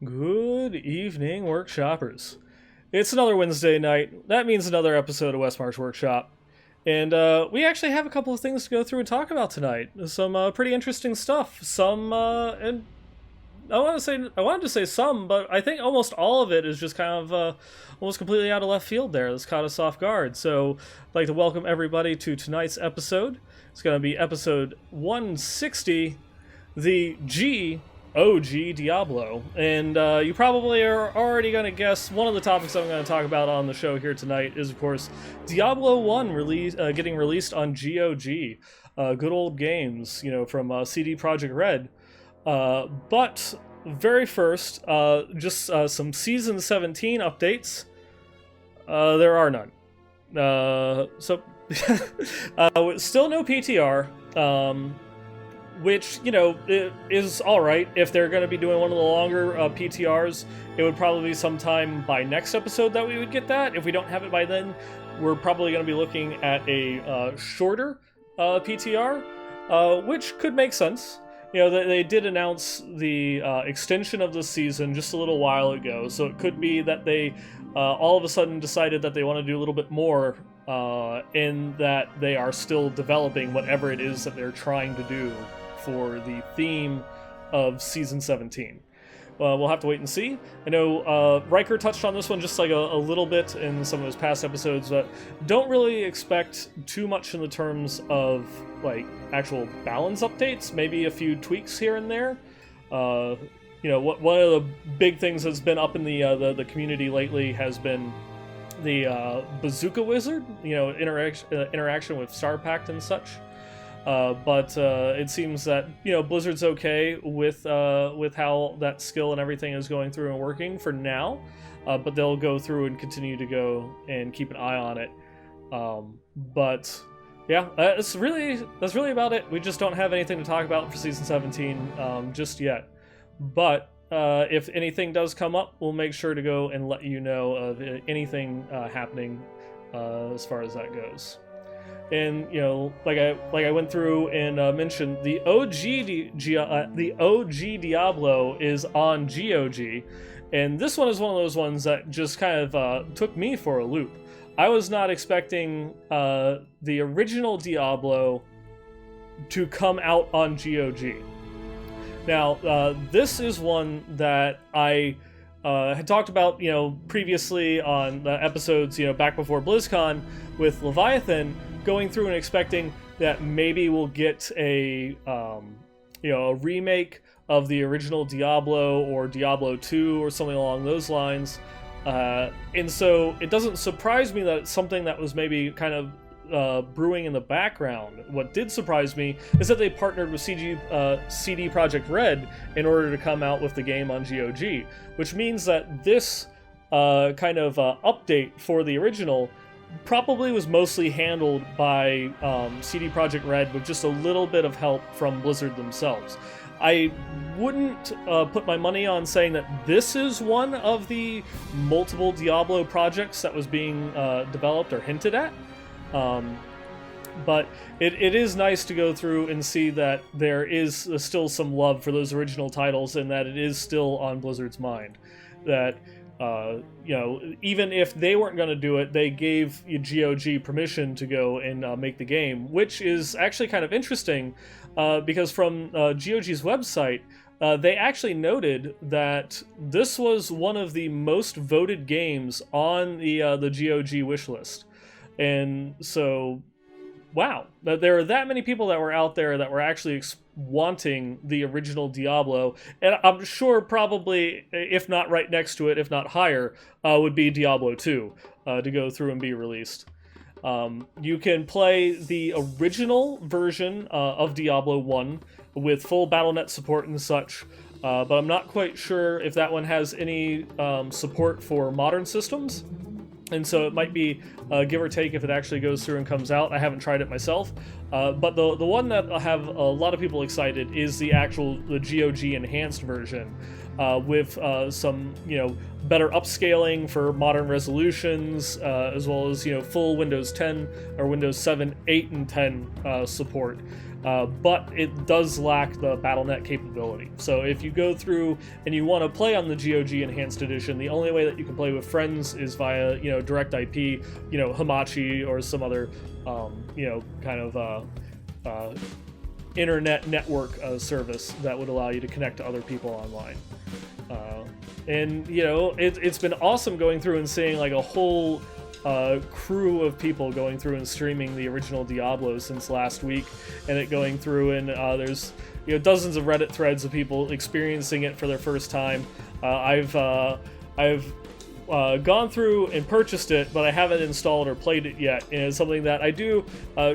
Good evening, workshoppers. It's another Wednesday night. That means another episode of Westmarch Workshop. And we actually have a couple of things to go through and talk about tonight. Some pretty interesting stuff. And I wanted to say some, but I think almost all of it is just kind of almost completely out of left field there. That's caught us off guard. So I'd like to welcome everybody to tonight's episode. It's going to be episode 160, the OG Diablo, and you probably are already going to guess one of the topics I'm going to talk about on the show here tonight is, of course, Diablo 1 getting released on GOG. Good old games, from CD Projekt Red. But very first, just some Season 17 updates. There are none. Still no PTR. Which, it is alright. If they're going to be doing one of the longer PTRs, it would probably be sometime by next episode that we would get that. If we don't have it by then, we're probably going to be looking at a shorter PTR, which could make sense. They did announce the extension of the season just a little while ago, so it could be that they all of a sudden decided that they want to do a little bit more in that they are still developing whatever it is that they're trying to do for the theme of Season 17. We'll have to wait and see. I know Riker touched on this one just like a little bit in some of his past episodes, but don't really expect too much in the terms of like actual balance updates, maybe a few tweaks here and there. One of the big things that's been up in the community lately has been the Bazooka Wizard, interaction with Star Pact and such. But it seems that Blizzard's okay with how that skill and everything is going through and working for now, but they'll go through and continue to go and keep an eye on it. But yeah, that's really about it. We just don't have anything to talk about for Season 17 just yet. But if anything does come up, we'll make sure to go and let you know of anything happening as far as that goes. And like I went through and mentioned, the OG Diablo is on GOG, and this one is one of those ones that just kind of took me for a loop. I was not expecting the original Diablo to come out on GOG. Now, this is one that I had talked about, previously on the episodes, back before BlizzCon with Leviathan, going through and expecting that maybe we'll get a remake of the original Diablo or Diablo 2 or something along those lines. And so it doesn't surprise me that it's something that was maybe kind of brewing in the background. What did surprise me is that they partnered with CD Projekt Red in order to come out with the game on GOG, which means that this kind of update for the original probably was mostly handled by CD Projekt Red with just a little bit of help from Blizzard themselves. I wouldn't put my money on saying that this is one of the multiple Diablo projects that was being developed or hinted at. But it is nice to go through and see that there is still some love for those original titles and that it is still on Blizzard's mind. That even if they weren't going to do it, they gave GOG permission to go and make the game, which is actually kind of interesting because from GOG's website, they actually noted that this was one of the most voted games on the GOG wishlist. And so, wow, that there are that many people that were out there that were actually wanting the original Diablo, and I'm sure probably, if not right next to it, if not higher, would be Diablo 2 to go through and be released. You can play the original version of Diablo 1 with full BattleNet support and such, but I'm not quite sure if that one has any support for modern systems. And so it might be give or take if it actually goes through and comes out. I haven't tried it myself, But the one that I have a lot of people excited is the GOG enhanced version, with some better upscaling for modern resolutions, as well as full Windows 10 or Windows 7, 8, and 10 support. But it does lack the BattleNet capability. So if you go through and you want to play on the GOG Enhanced Edition, the only way that you can play with friends is via direct IP, Hamachi or some other kind of internet network service that would allow you to connect to other people online. And it's been awesome going through and seeing like a whole crew of people going through and streaming the original Diablo since last week, and it going through and there's dozens of Reddit threads of people experiencing it for their first time. I've gone through and purchased it, but I haven't installed or played it yet, and it's something that I do,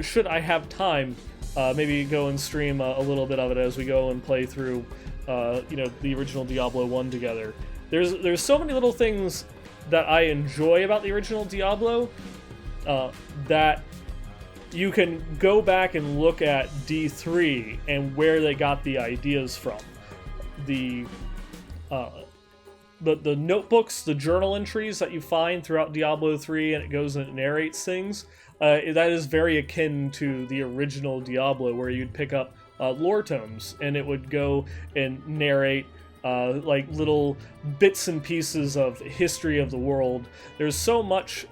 should I have time, maybe go and stream a little bit of it as we go and play through the original Diablo 1 together. There's so many little things that I enjoy about the original Diablo, that you can go back and look at D3 and where they got the ideas from. The notebooks, the journal entries that you find throughout Diablo 3, and it goes and it narrates things, that is very akin to the original Diablo, where you'd pick up lore tomes and it would go and narrate like little bits and pieces of history of the world. There's so much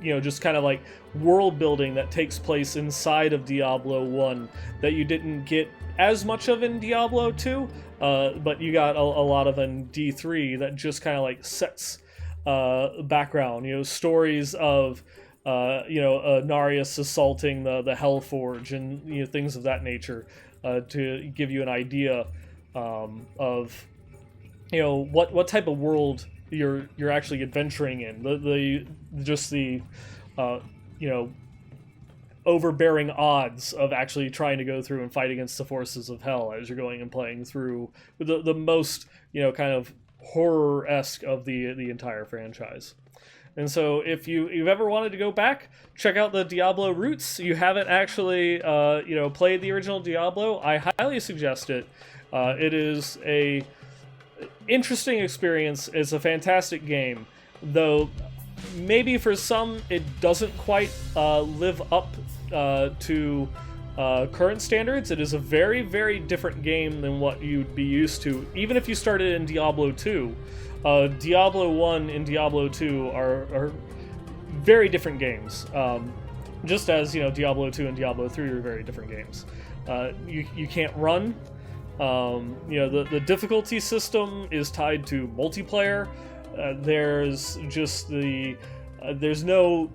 just kind of like world building that takes place inside of Diablo 1 that you didn't get as much of in Diablo 2, but you got a lot of in D3 that just kind of like sets background, stories of Narius assaulting the Hellforge and things of that nature, to give you an idea of what type of world you're actually adventuring in. The overbearing odds of actually trying to go through and fight against the forces of hell as you're going and playing through the most kind of horror-esque of the entire franchise. And so if you've ever wanted to go back, check out the Diablo roots. You haven't actually played the original Diablo, I highly suggest it. It is a interesting experience. It's a fantastic game, though maybe for some it doesn't quite live up to current standards. It is a very, very different game than what you'd be used to, even if you started in Diablo 2. Diablo 1 and Diablo 2 are very different games, just as Diablo 2 and Diablo 3 are very different games. You can't run. The difficulty system is tied to multiplayer. There's just there's no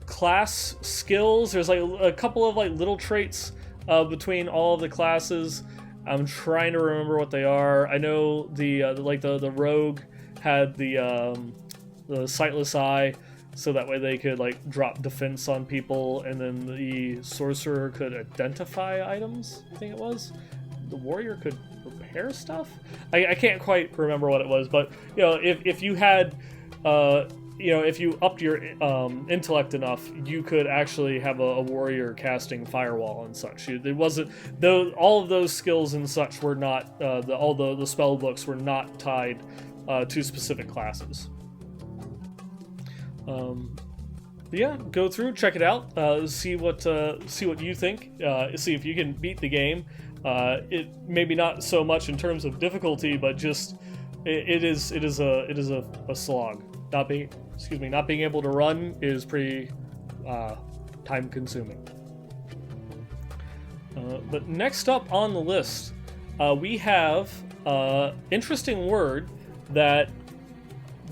class skills. There's like a couple of like little traits between all of the classes. I'm trying to remember what they are. I know the rogue had the sightless eye, so that way they could like drop defense on people, and then the sorcerer could identify items, I think it was. The warrior could repair stuff. I can't quite remember what it was, but if you had if you upped your intellect enough, you could actually have a warrior casting firewall and such. It wasn't though. All of those skills and such were not all the spell books were not tied to specific classes. Yeah, go through, check it out, see what you think, see if you can beat the game. It maybe not so much in terms of difficulty, but just it is a slog. Not being able to run is pretty time consuming. But next up on the list, we have interesting word that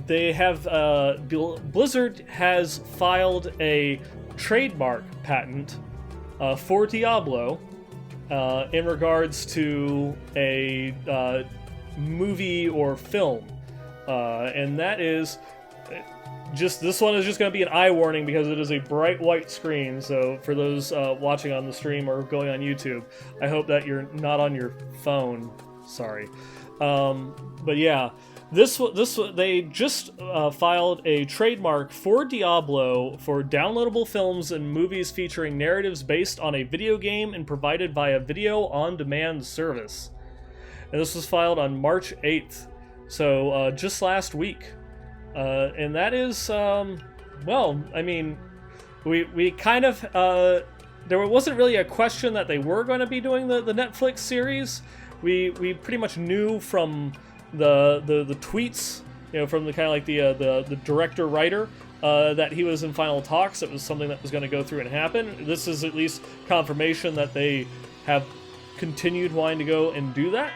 they have. Blizzard has filed a trademark patent for Diablo in regards to a movie or film, and that is just this one is just going to be an eye warning because it is a bright white screen. So for those watching on the stream or going on YouTube, I hope that you're not on your phone Sorry. But yeah, they just filed a trademark for Diablo for downloadable films and movies featuring narratives based on a video game and provided by a video on demand service. And this was filed on March 8th, so just last week. And that is, well, I mean, we kind of, there wasn't really a question that they were going to be doing the Netflix series. We pretty much knew from the tweets, you know, from the kind of like the director writer, that he was in final talks. It was something that was going to go through and happen. This is at least confirmation that they have continued wanting to go and do that,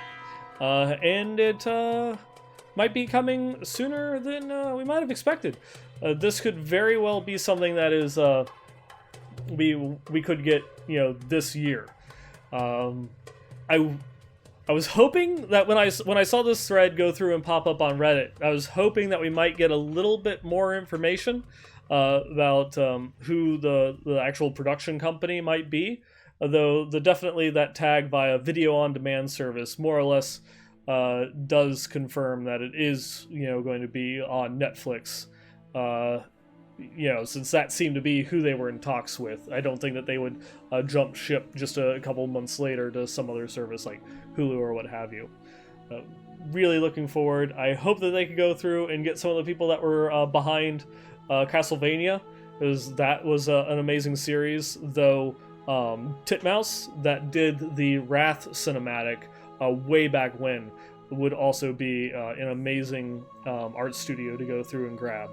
and it might be coming sooner than we might have expected. This could very well be something that is we could get, you know, this year. I was hoping that when I saw this thread go through and pop up on Reddit, I was hoping that we might get a little bit more information about who the actual production company might be. Although definitely that tag via video on demand service more or less does confirm that it is, you know, going to be on Netflix. You know, since that seemed to be who they were in talks with. I don't think that they would jump ship just a couple months later to some other service like Hulu or what have you. Really looking forward. I hope that they could go through and get some of the people that were behind Castlevania, because that was an amazing series, though Titmouse, that did the Wrath cinematic way back when, would also be an amazing art studio to go through and grab.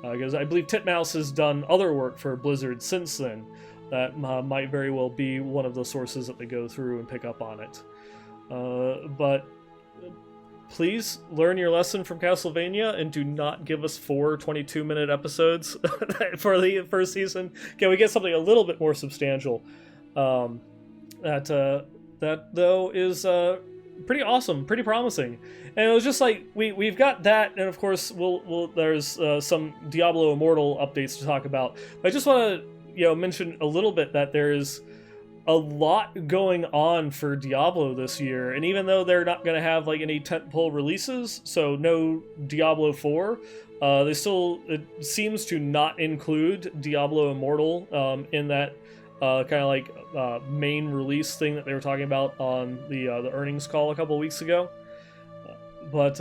Because I believe Titmouse has done other work for Blizzard since then that might very well be one of the sources that they go through and pick up on it. But please learn your lesson from Castlevania and do not give us 4 22-minute episodes for the first season. Can we get something a little bit more substantial? That though is pretty awesome, pretty promising. And it was just like we've got that, and of course we'll there's some Diablo Immortal updates to talk about. But I just want to, you know, mention a little bit that there's a lot going on for Diablo this year, and even though they're not going to have like any tentpole releases, so no Diablo 4, they still, it seems to not include Diablo Immortal in that kind of like main release thing that they were talking about on the earnings call a couple weeks ago. But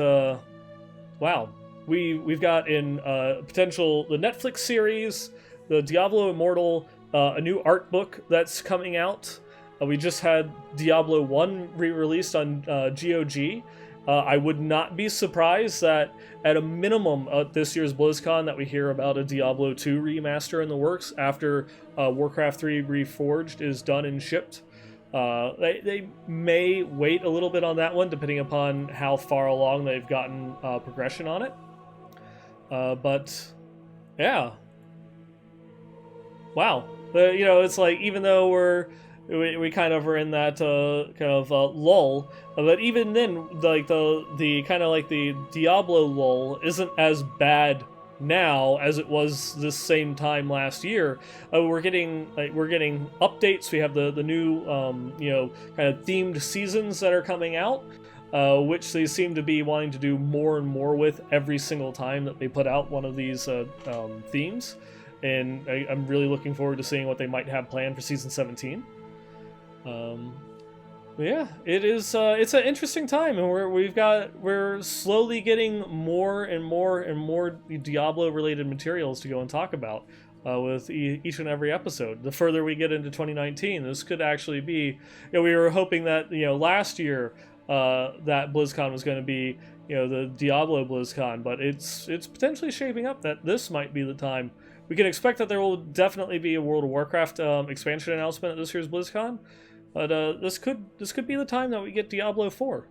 wow, we've got in potential the Netflix series, the Diablo Immortal, a new art book that's coming out. We just had Diablo 1 re-released on GOG. I would not be surprised that at a minimum at this year's BlizzCon that we hear about a Diablo 2 remaster in the works after Warcraft 3 Reforged is done and shipped. They may wait a little bit on that one depending upon how far along they've gotten progression on it. But yeah. Wow. You know, it's like, even though we kind of are in that kind of lull, but even then, like the kind of like the Diablo lull isn't as bad now as it was this same time last year. We're getting updates. We have the new you know, kind of themed seasons that are coming out, which they seem to be wanting to do more and more with every single time that they put out one of these themes. And I'm really looking forward to seeing what they might have planned for season 17. Yeah, it is. It's an interesting time, and we're slowly getting more and more and more Diablo-related materials to go and talk about with each and every episode. The further we get into 2019, this could actually be. You know, we were hoping that, you know, last year that BlizzCon was going to be, you know, the Diablo BlizzCon, but it's potentially shaping up that this might be the time. We can expect that there will definitely be a World of Warcraft expansion announcement at this year's BlizzCon, but this could be the time that we get Diablo 4.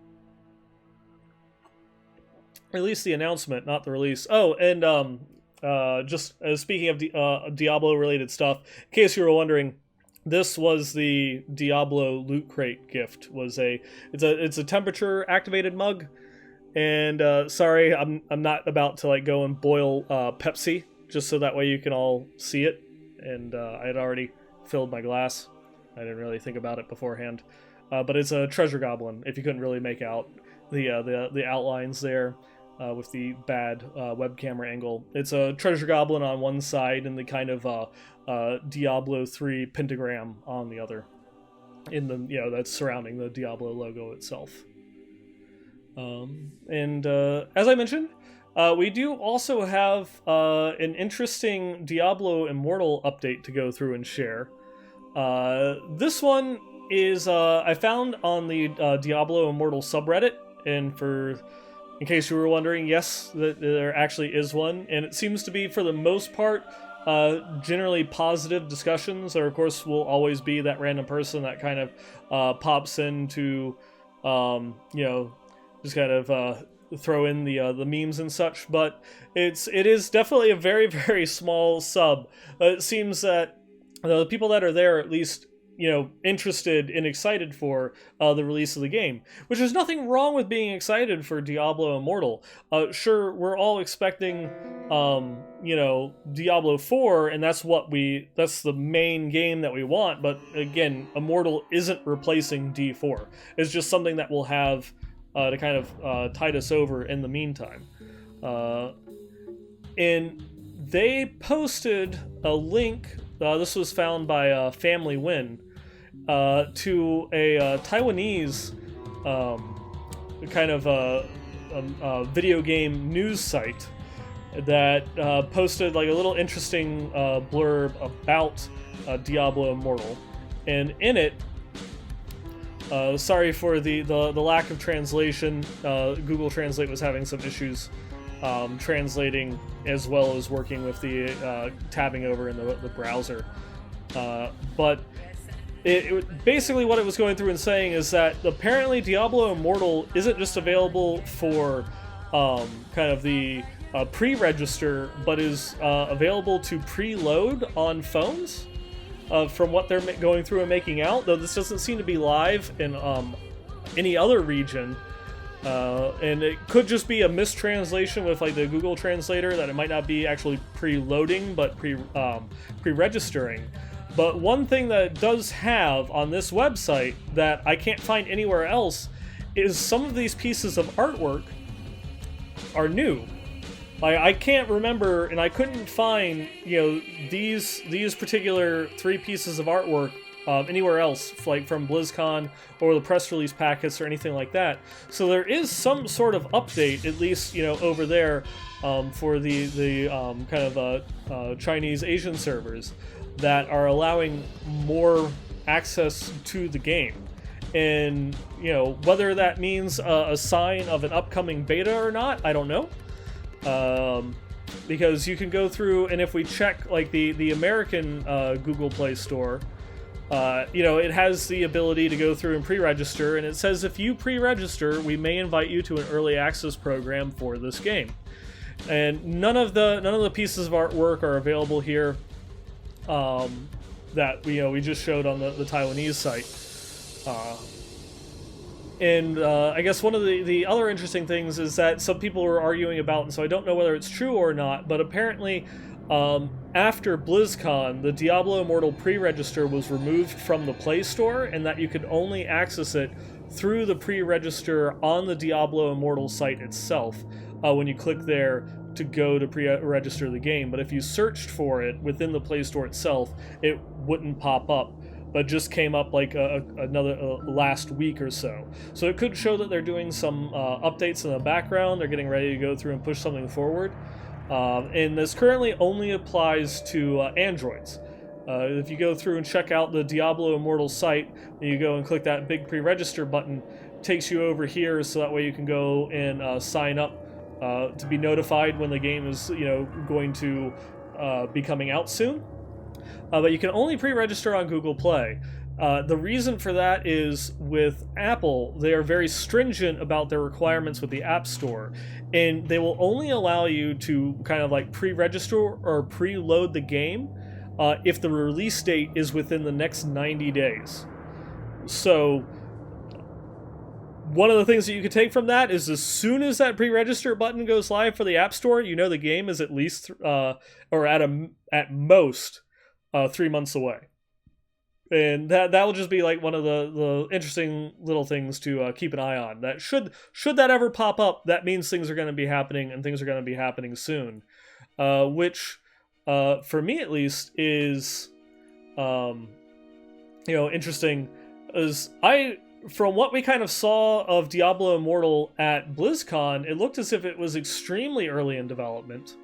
At least the announcement, not the release. Oh, and just speaking of Diablo-related stuff, in case you were wondering, this was the Diablo loot crate gift. It's a temperature-activated mug, and sorry, I'm not about to like go and boil Pepsi, just so that way you can all see it. And I had already filled my glass. I didn't really think about it beforehand. but it's a treasure goblin. If you couldn't really make out the outlines there with the bad web camera angle, it's a treasure goblin on one side and the kind of Diablo 3 pentagram on the other, in the that's surrounding the Diablo logo itself. And as I mentioned, we do also have an interesting Diablo Immortal update to go through and share. This one is I found on the Diablo Immortal subreddit, and in case you were wondering, yes, there actually is one, and it seems to be, for the most part, generally positive discussions. There, of course, will always be that random person that kind of pops in to, just kind of throw in the memes and such. But it is definitely a very, very small sub. It seems that the people that are there, at least, interested and excited for the release of the game, which there's nothing wrong with being excited for Diablo Immortal. Sure, we're all expecting, Diablo 4, and that's the main game that we want. But again, Immortal isn't replacing D4. It's just something that we'll have to kind of tide us over in the meantime. And they posted a link. This was found by Family Win, to a Taiwanese kind of a video game news site that posted like a little interesting blurb about Diablo Immortal, and in it, sorry for the lack of translation. Google Translate was having some issues translating, as well as working with the tabbing over in the browser. But it basically, what it was going through and saying is that apparently Diablo Immortal isn't just available for kind of the pre-register, but is available to preload on phones, from what they're going through and making out, though this doesn't seem to be live in any other region. And it could just be a mistranslation with like the Google translator, that it might not be actually preloading but pre-registering. But one thing that it does have on this website that I can't find anywhere else is some of these pieces of artwork are new. Like, I can't remember, and I couldn't find these particular 3 pieces of artwork anywhere else, like from BlizzCon or the press release packets or anything like that. So there is some sort of update, at least over there, for the kind of Chinese Asian servers that are allowing more access to the game. And whether that means a sign of an upcoming beta or not, I don't know. Because you can go through, and if we check like the American Google Play Store, it has the ability to go through and pre-register, and it says if you pre-register, we may invite you to an early access program for this game. And none of the pieces of artwork are available here that we just showed on the Taiwanese site. And I guess one of the other interesting things is that some people were arguing about, and so I don't know whether it's true or not, but apparently after BlizzCon, the Diablo Immortal pre-register was removed from the Play Store, and that you could only access it through the pre-register on the Diablo Immortal site itself when you click there to go to pre-register the game. But if you searched for it within the Play Store itself, it wouldn't pop up, but just came up like another last week or so. So it could show that they're doing some updates in the background. They're getting ready to go through and push something forward. And this currently only applies to Androids. If you go through and check out the Diablo Immortal site, and you go and click that big pre-register button, it takes you over here, so that way you can go and sign up to be notified when the game is going to be coming out soon. But you can only pre-register on Google Play. The reason for that is, with Apple, they are very stringent about their requirements with the App Store, and they will only allow you to kind of like pre-register or preload the game if the release date is within the next 90 days. So one of the things that you could take from that is, as soon as that pre-register button goes live for the App Store, the game is at least or at most 3 months away. And that will just be like one of the interesting little things to keep an eye on. That should that ever pop up, that means things are going to be happening, and things are going to be happening soon. Which, for me at least, is interesting. Is from what we kind of saw of Diablo Immortal at BlizzCon, it looked as if it was extremely early in development.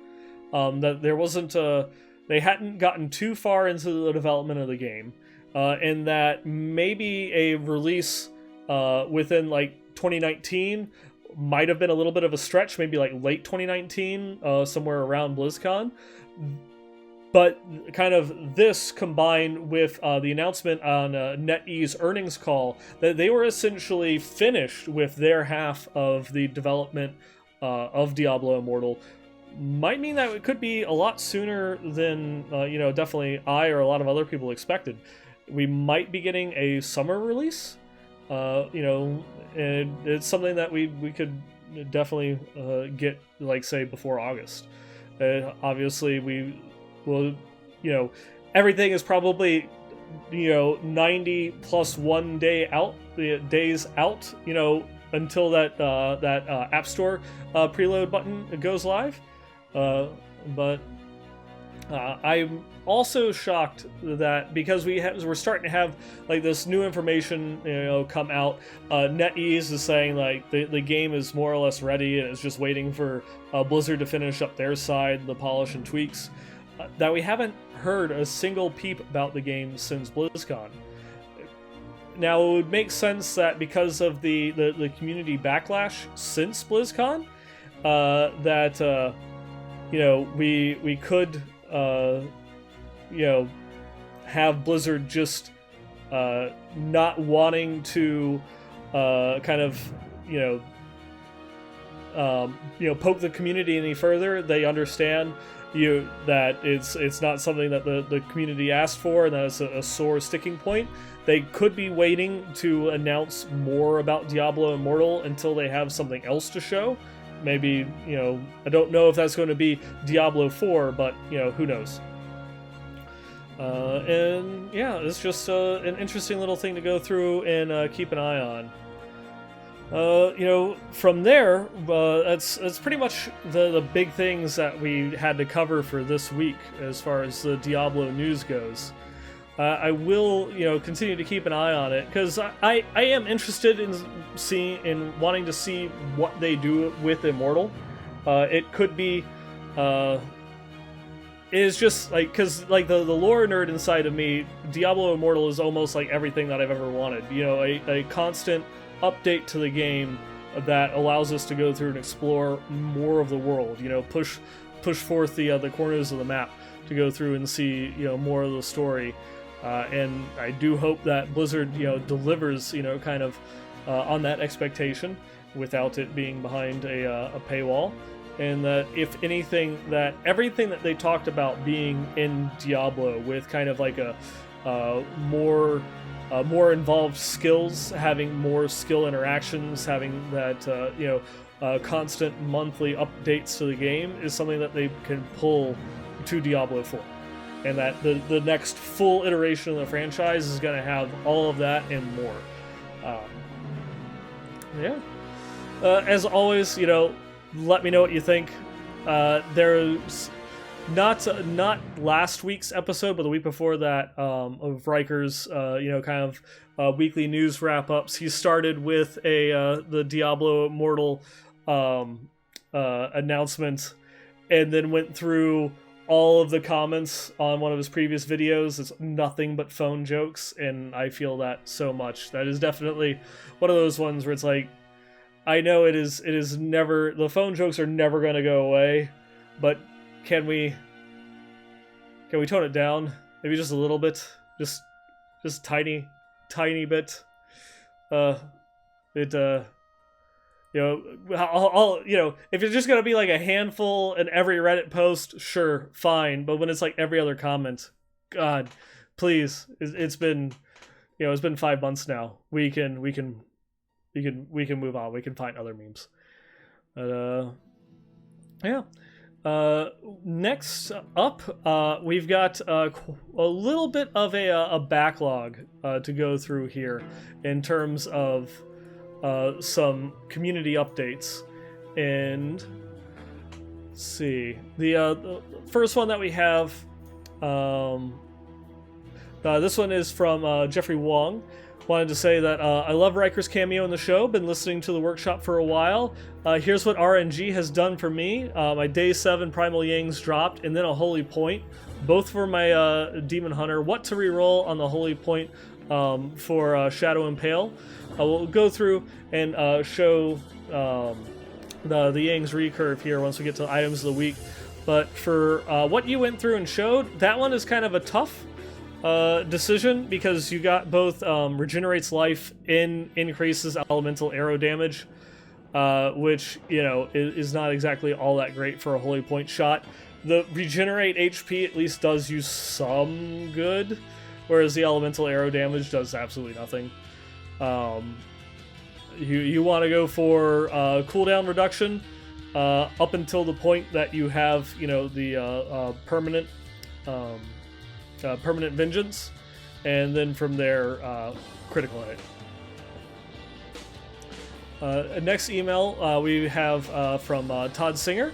That there wasn't they hadn't gotten too far into the development of the game, and that maybe a release within like 2019 might have been a little bit of a stretch, maybe like late 2019, somewhere around BlizzCon. But kind of this combined with the announcement on NetEase earnings call that they were essentially finished with their half of the development of Diablo Immortal might mean that it could be a lot sooner than definitely I or a lot of other people expected. We might be getting a summer release. And it's something that we could definitely get, like, say, before August. Obviously, we will, everything is probably 90 plus 1 day out, days out, until that App Store preload button goes live. But I'm also shocked that because we're starting to have like this new information come out. NetEase is saying like the game is more or less ready and it's just waiting for Blizzard to finish up their side, the polish and tweaks. That we haven't heard a single peep about the game since BlizzCon. Now, it would make sense that because of the community backlash since BlizzCon, that we could have Blizzard just not wanting to poke the community any further. They understand that it's not something that the community asked for, and that it's a sore sticking point. They could be waiting to announce more about Diablo Immortal until they have something else to show. Maybe, I don't know if that's going to be Diablo 4, but, who knows. And yeah, it's just an interesting little thing to go through and keep an eye on. From there, that's pretty much the big things that we had to cover for this week as far as the Diablo news goes. I will, continue to keep an eye on it because I am interested in wanting to see what they do with Immortal. It could be, it's just like, because like the lore nerd inside of me, Diablo Immortal is almost like everything that I've ever wanted. A constant update to the game that allows us to go through and explore more of the world. Push forth the corners of the map to go through and see more of the story. And I do hope that Blizzard delivers on that expectation without it being behind a paywall. And that if anything, that everything that they talked about being in Diablo with kind of like a more involved skills, having more skill interactions, having that constant monthly updates to the game is something that they can pull to Diablo 4. And that the next full iteration of the franchise is going to have all of that and more. As always, let me know what you think. There's not last week's episode, but the week before that, of Riker's weekly news wrap-ups. He started with the Diablo Immortal announcement, and then went through all of the comments on one of his previous videos. It's nothing but phone jokes, and I feel that so much. That is definitely one of those ones where it's like, I know it is never, the phone jokes are never going to go away, but can we tone it down? Maybe just a little bit? Just tiny bit? If it's just going to be like a handful in every Reddit post, sure, fine. But when it's like every other comment, God, please, it's been 5 months now. We can move on. We can find other memes. Next up, we've got a little bit of a backlog to go through here in terms of some community updates. And let's see, the first one that we have, this one is from Jeffrey Wong. Wanted to say that I love Riker's cameo in the show. Been listening to the workshop for a while. Here's what RNG has done for me. My Day 7 Primal Yangs dropped, and then a Holy Point. Both for my Demon Hunter. What to reroll on the Holy Point for Shadow Impale. We'll go through and show the Yang's recurve here once we get to items of the week. But for what you went through and showed, that one is kind of a tough decision, because you got both regenerates life and increases elemental arrow damage, which, you know, is not exactly all that great for a Holy Point shot. The regenerate HP at least does you some good, whereas the elemental arrow damage does absolutely nothing. You want to go for cooldown reduction up until the point that you have, you know, the permanent vengeance, and then from there, critical hit. Next email we have from Todd Singer.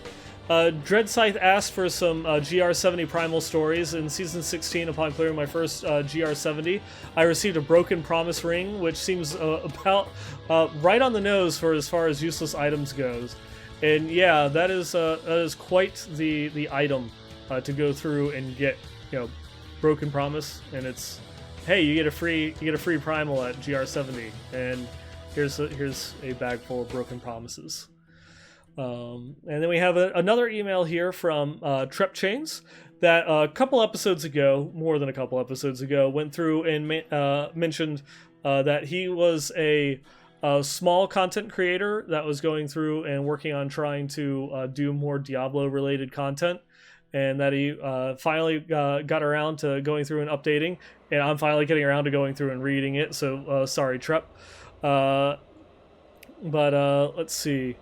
Dreadscythe asked for some GR70 primal stories. In Season 16, upon clearing my first GR70, I received a Broken Promise ring, which seems about right on the nose for as far as useless items goes. And yeah, that is quite the item to go through and get, you know, Broken Promise. And it's, hey, you get a free primal at GR70, and here's a bag full of Broken Promises. And then we have another email here from Trep Chains that a couple episodes ago, more than a couple episodes ago, went through and mentioned that he was a small content creator that was going through and working on trying to do more Diablo related content, and that he finally got around to going through and updating, and I'm finally getting around to going through and reading it, so sorry, Trep. But let's see.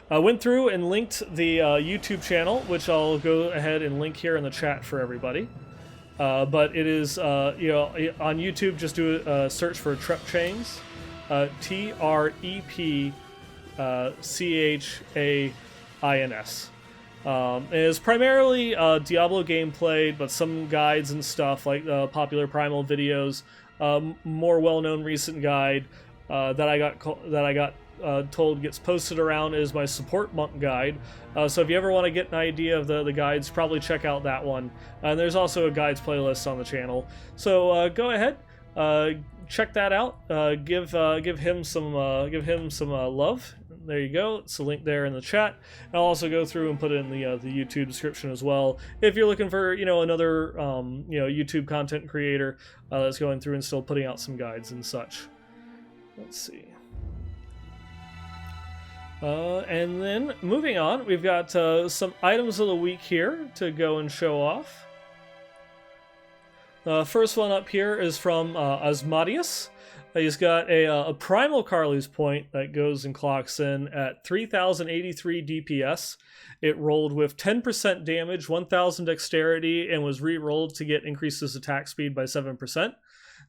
I went through and linked the YouTube channel, which I'll go ahead and link here in the chat for everybody. But it is, you know, on YouTube, just do a search for Trep Chains, TREPCHAINS. It is primarily Diablo gameplay, but some guides and stuff like popular Primal videos. More well-known recent guide that I got told gets posted around is my support monk guide. So if you ever want to get an idea of the guides, probably check out that one. And there's also a guides playlist on the channel. So go ahead, check that out. Give him some love. There you go. It's a link there in the chat. And I'll also go through and put it in the YouTube description as well. If you're looking for, you know, another you know, YouTube content creator that's going through and still putting out some guides and such. Let's see. And then moving on, we've got some items of the week here to go and show off. First one up here is from Asmodeus. He's got a Primal Carly's Point that goes and clocks in at 3083 DPS. It rolled with 10% damage, 1000 dexterity, and was re-rolled to get increases attack speed by 7%.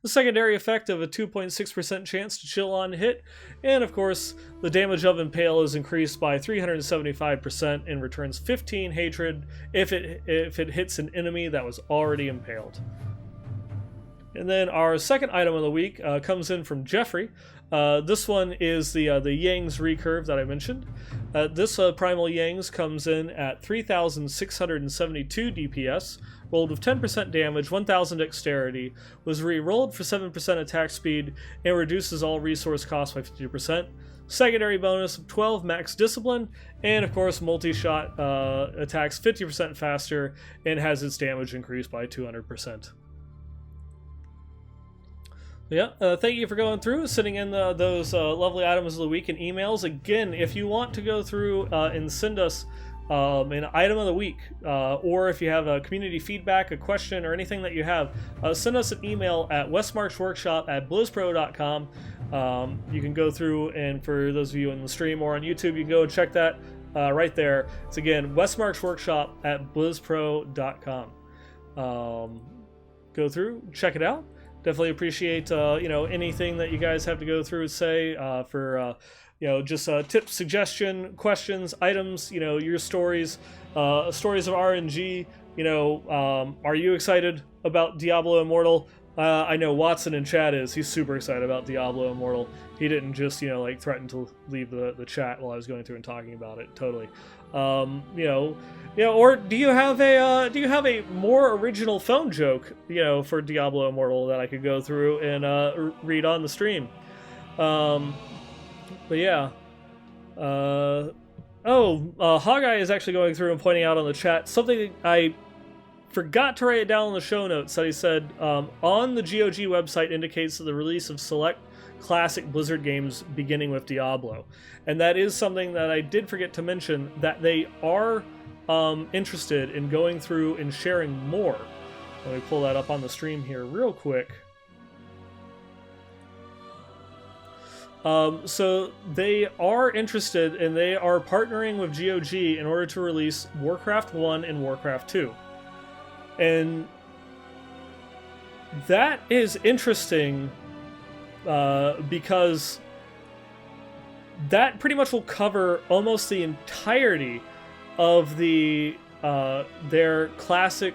The secondary effect of a 2.6% chance to chill on hit, and of course, the damage of Impale is increased by 375% and returns 15 hatred if it hits an enemy that was already impaled. And then our second item of the week comes in from Jeffrey. This one is the Yang's recurve that I mentioned. This Primal Yang's comes in at 3,672 DPS, rolled with 10% damage, 1,000 dexterity, was re-rolled for 7% attack speed, and reduces all resource costs by 50%. Secondary bonus of 12 max discipline, and of course multi-shot attacks 50% faster and has its damage increased by 200%. Yeah, thank you for going through, sending in those lovely items of the week and emails. Again, if you want to go through and send us an item of the week, or if you have a community feedback, a question, or anything that you have, send us an email at westmarchworkshop@blizzpro.com. You can go through, and for those of you in the stream or on YouTube, you can go and check that right there. It's again Westmarch Workshop at blizzpro.com. Go through, check it out. Definitely appreciate anything that you guys have to go through and say for just tips, suggestion, questions, items. Your stories, stories of RNG. Are you excited about Diablo Immortal? I know Watson in chat is. He's super excited about Diablo Immortal. He didn't just threaten to leave the chat while I was going through and talking about it. Totally. Or do you have a more original phone joke for Diablo Immortal that I could go through and read on the stream? But yeah. Hawkeye is actually going through and pointing out on the chat something I forgot to write it down in the show notes that he said on the GOG website indicates that the release of select classic Blizzard games beginning with Diablo. And that is something that I did forget to mention, that they are interested in going through and sharing more. Let me pull that up on the stream here real quick. So they are interested and they are partnering with GOG in order to release Warcraft 1 and Warcraft 2. And that is interesting because that pretty much will cover almost the entirety of their classic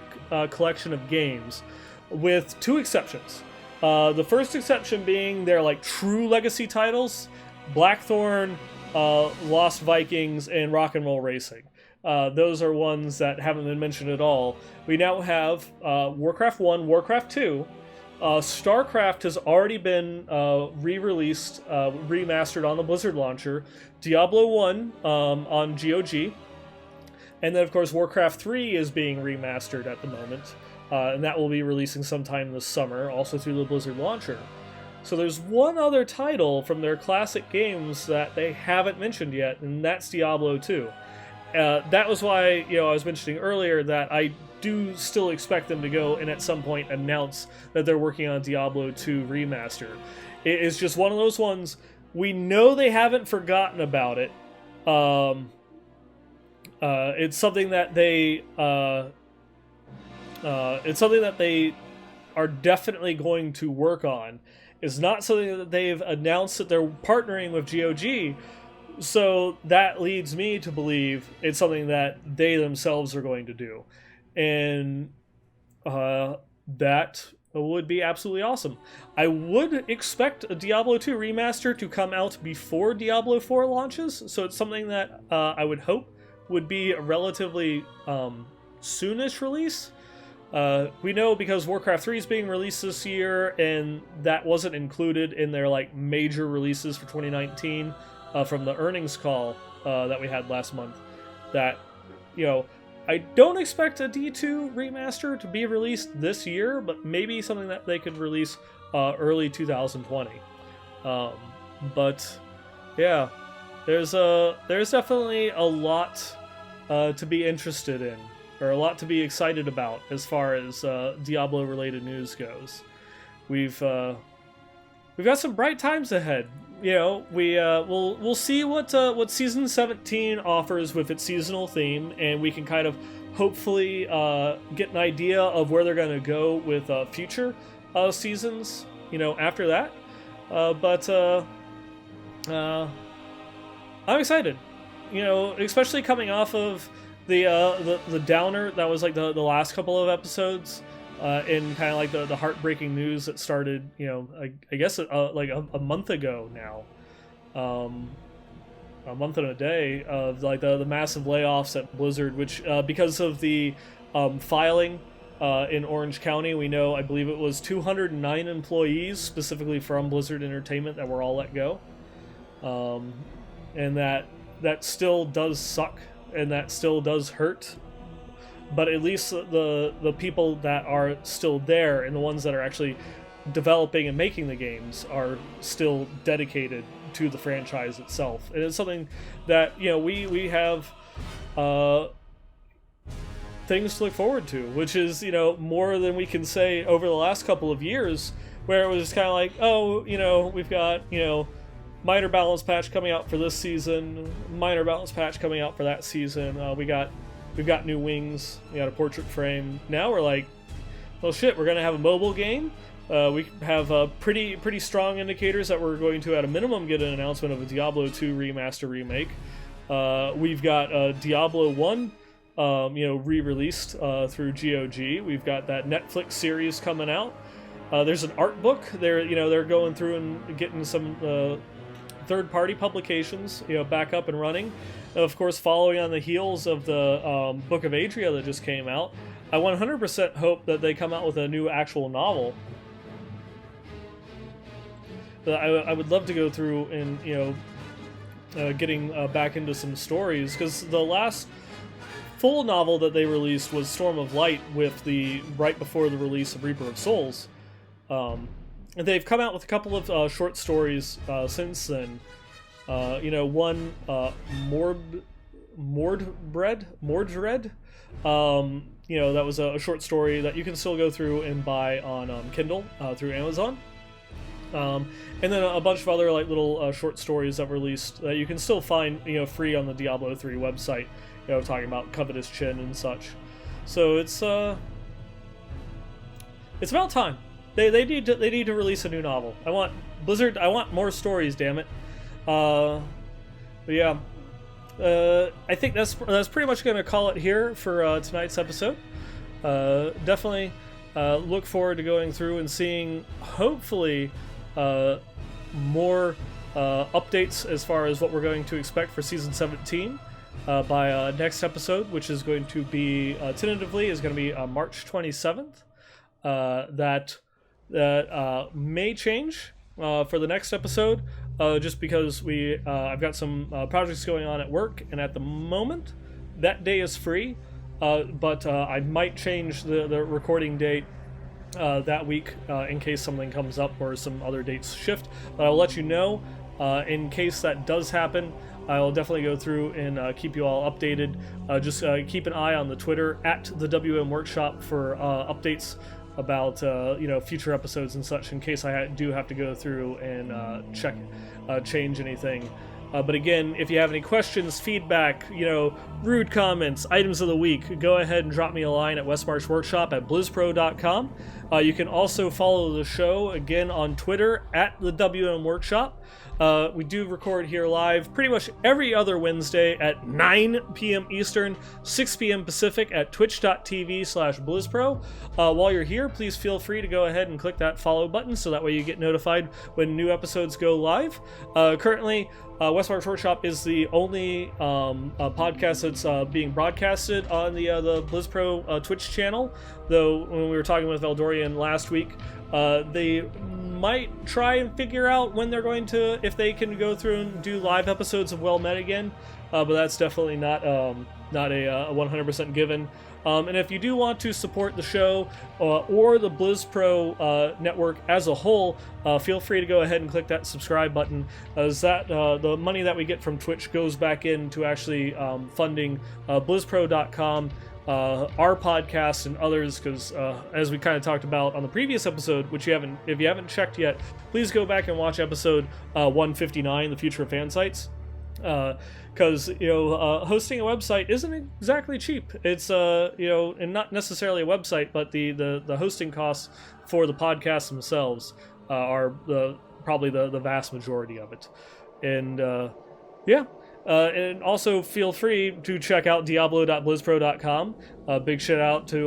collection of games, with two exceptions. The first exception being their true legacy titles: Blackthorn, Lost Vikings, and Rock and Roll Racing. Those are ones that haven't been mentioned at all. We now have Warcraft 1, Warcraft 2. StarCraft has already been re-released, remastered on the Blizzard launcher. Diablo 1 on GOG. And then, of course, Warcraft 3 is being remastered at the moment. And that will be releasing sometime this summer, also through the Blizzard launcher. So there's one other title from their classic games that they haven't mentioned yet, and that's Diablo 2. That was why I was mentioning earlier that I do still expect them to go and at some point announce that they're working on Diablo 2 remaster. It is just one of those ones, we know they haven't forgotten about it. It's something that they are definitely going to work on. It's not something that they've announced that they're partnering with GOG. So that leads me to believe it's something that they themselves are going to do. And that would be absolutely awesome. I would expect a Diablo 2 remaster to come out before Diablo 4 launches. So it's something that I would hope would be a relatively soonish release. We know because Warcraft 3 is being released this year, and that wasn't included in their major releases for 2019. From the earnings call that we had last month, that I don't expect a D2 remaster to be released this year, but maybe something that they could release early 2020. But yeah, there's definitely a lot to be interested in, or a lot to be excited about as far as Diablo related news goes. We've got some bright times ahead. We'll see what season 17 offers with its seasonal theme, and we can kind of hopefully get an idea of where they're going to go with future seasons. After that. But I'm excited. Especially coming off of the downer that was the last couple of episodes. In kind of the heartbreaking news that started, I guess a month ago now, a month and a day of the massive layoffs at Blizzard, which because of the filing in Orange County, we know, I believe it was 209 employees specifically from Blizzard Entertainment that were all let go, and that still does suck, and that still does hurt. But at least the people that are still there and the ones that are actually developing and making the games are still dedicated to the franchise itself. And it's something that, we have things to look forward to, which is, more than we can say over the last couple of years, where it was just kind of we've got, minor balance patch coming out for this season, minor balance patch coming out for that season. We've got new wings, we got a portrait frame. Now we're like, well, shit, we're gonna have a mobile game. We have pretty strong indicators that we're going to, at a minimum, get an announcement of a Diablo 2 remaster remake. We've got Diablo 1, re-released through GOG. We've got that Netflix series coming out. There's an art book. They're going through and getting some third-party publications, back up and running. Of course, following on the heels of the Book of Adria that just came out, I 100% hope that they come out with a new actual novel. I would love to go through and getting back into some stories, because the last full novel that they released was Storm of Light, with right before the release of Reaper of Souls. And they've come out with a couple of short stories since then. One, Mordred. That was a short story that you can still go through and buy on Kindle through Amazon. And then a bunch of other little short stories that were released that you can still find free on the Diablo 3 website. Talking about Covetous Chin and such. So it's about time. They need to release a new novel. I want more stories, damn it. But yeah, I think that's pretty much going to call it here for tonight's episode. Definitely look forward to going through and seeing, hopefully, more updates as far as what we're going to expect for Season 17 by next episode, which is going to be, tentatively, is going to be March 27th. That may change for the next episode, just because I've got some projects going on at work, and at the moment that day is free, but I might change the recording date that week in case something comes up or some other dates shift. But I'll let you know in case that does happen. I'll definitely go through and keep you all updated. Just keep an eye on the Twitter at the WM Workshop for updates about future episodes and such, in case I do have to go through and change anything. But again, if you have any questions, feedback, rude comments, items of the week, go ahead and drop me a line at westmarchworkshop@blizzpro.com. You can also follow the show again on Twitter at the WM Workshop. We do record here live pretty much every other Wednesday at 9 p.m. Eastern, 6 p.m. Pacific at twitch.tv/BlizzPro. While you're here, please feel free to go ahead and click that follow button so that way you get notified when new episodes go live. Currently, Westmarch Workshop is the only podcast that's being broadcasted on the BlizzPro Twitch channel, though when we were talking with Eldorian last week, they might try and figure out when they're going to, if they can go through and do live episodes of Well Met again, but that's definitely not a 100% given. And if you do want to support the show or the BlizzPro network as a whole, feel free to go ahead and click that subscribe button, as that the money that we get from Twitch goes back into actually funding BlizzPro.com, our podcast and others, because as we kind of talked about on the previous episode, which if you haven't checked yet, please go back and watch episode 159, The Future of Fan Sites. Because hosting a website isn't exactly cheap. It's and not necessarily a website, but the hosting costs for the podcasts themselves are probably the vast majority of it. And and also feel free to check out diablo.blizzpro.com. Big shout out to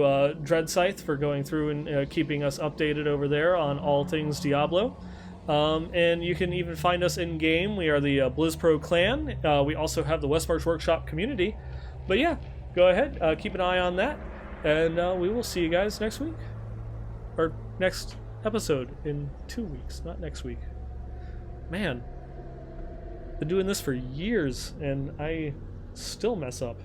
Dreadscythe for going through and keeping us updated over there on all things Diablo. And you can even find us in game. We are the BlizzPro clan. We also have the Westmarch Workshop community. But yeah, go ahead, keep an eye on that, and we will see you guys next week, or next episode in 2 weeks, not next week. Man, been doing this for years and I still mess up.